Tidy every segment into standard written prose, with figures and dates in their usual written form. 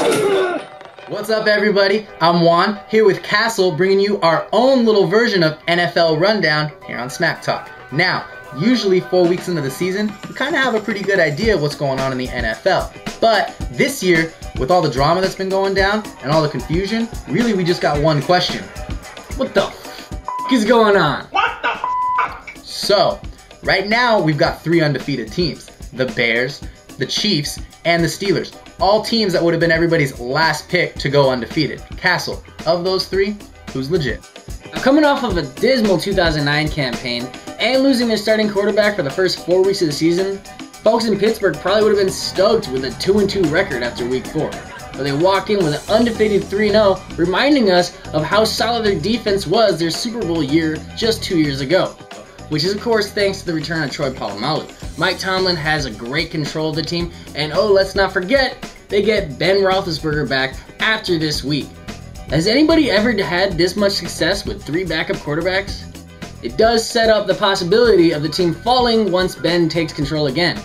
What's up, everybody? I'm Juan, here with Castle, bringing you our own little version of NFL Rundown here on SmackTalk. Now, usually 4 weeks into the season, we kind of have a pretty good idea of what's going on in the NFL. But this year, with all the drama that's been going down and all the confusion, really we just got one question. What the f*** is going on? What the f***? So, right now we've got 3 undefeated teams. The Bears, the Chiefs, and the Steelers. All teams that would have been everybody's last pick to go undefeated. Castle, of those 3, who's legit? Now, coming off of a dismal 2009 campaign and losing their starting quarterback for the first 4 weeks of the season, folks in Pittsburgh probably would have been stoked with a 2-2 record after week 4. But they walk in with an undefeated 3-0, reminding us of how solid their defense was their Super Bowl year just 2 years ago. Which is of course thanks to the return of Troy Polamalu. Mike Tomlin has a great control of the team, and oh, let's not forget, they get Ben Roethlisberger back after this week. Has anybody ever had this much success with 3 backup quarterbacks? It does set up the possibility of the team falling once Ben takes control again.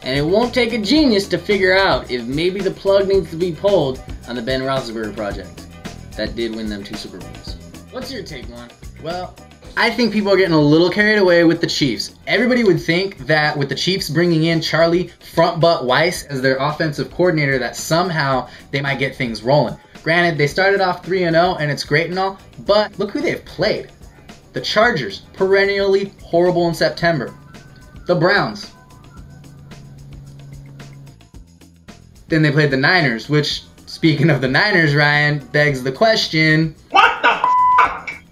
And it won't take a genius to figure out if maybe the plug needs to be pulled on the Ben Roethlisberger project. That did win them 2 Super Bowls. What's your take, Juan? Well, I think people are getting a little carried away with the Chiefs. Everybody would think that with the Chiefs bringing in Charlie Front Butt Weiss as their offensive coordinator that somehow they might get things rolling. Granted, they started off 3-0 and it's great and all, but look who they've played. The Chargers, perennially horrible in September. The Browns. Then they played the Niners, which, speaking of the Niners, Ryan, begs the question, what the f***?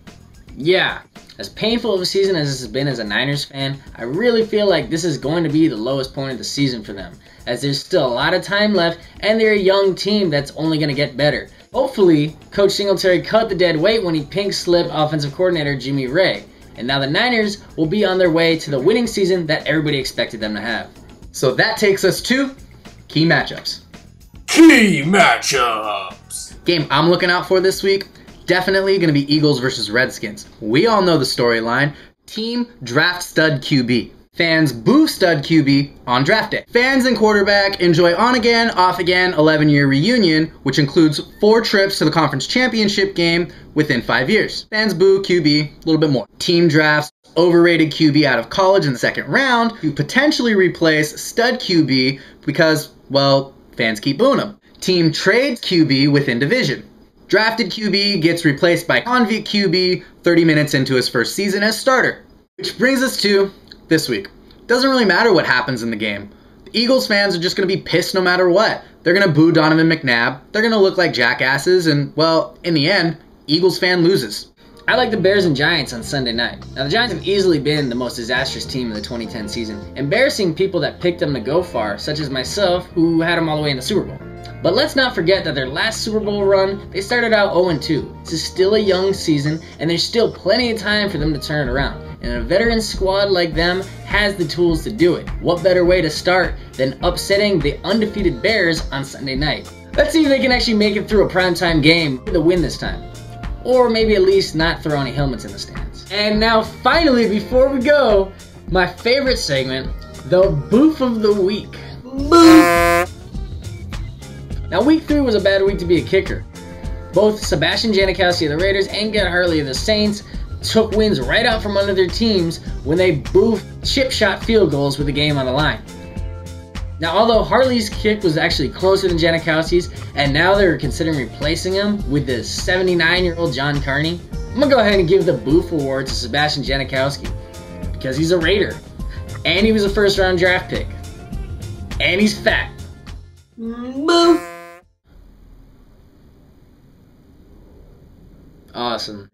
Yeah. As painful of a season as this has been as a Niners fan, I really feel like this is going to be the lowest point of the season for them, as there's still a lot of time left and they're a young team that's only going to get better. Hopefully, Coach Singletary cut the dead weight when he pink-slipped offensive coordinator Jimmy Ray, and now the Niners will be on their way to the winning season that everybody expected them to have. So that takes us to key matchups. Key matchups! Game I'm looking out for this week, definitely going to be Eagles versus Redskins. We all know the storyline. Team draft stud QB. Fans boo stud QB on draft day. Fans and quarterback enjoy on again, off again 11-year reunion, which includes 4 trips to the conference championship game within 5 years. Fans boo QB a little bit more. Team drafts overrated QB out of college in the 2nd round to potentially replace stud QB because, well, fans keep booing him. Team trades QB within division. Drafted QB gets replaced by convict QB 30 minutes into his first season as starter. Which brings us to this week. Doesn't really matter what happens in the game. The Eagles fans are just going to be pissed no matter what. They're going to boo Donovan McNabb. They're going to look like jackasses. And, well, in the end, Eagles fan loses. I like the Bears and Giants on Sunday night. Now, the Giants have easily been the most disastrous team of the 2010 season, embarrassing people that picked them to go far, such as myself, who had them all the way in the Super Bowl. But let's not forget that their last Super Bowl run, they started out 0-2. This is still a young season, and there's still plenty of time for them to turn it around. And a veteran squad like them has the tools to do it. What better way to start than upsetting the undefeated Bears on Sunday night? Let's see if they can actually make it through a primetime game with a win this time. Or maybe at least not throw any helmets in the stands. And now finally, before we go, my favorite segment, the Boof of the Week. Boof! Now week 3 was a bad week to be a kicker. Both Sebastian Janikowski of the Raiders and Get Harley of the Saints took wins right out from under their teams when they boofed chip shot field goals with the game on the line. Now, although Harley's kick was actually closer than Janikowski's, and now they're considering replacing him with the 79-year-old John Carney, I'm going to go ahead and give the Boof Award to Sebastian Janikowski because he's a Raider, and he was a first-round draft pick, and he's fat. Boof! Awesome.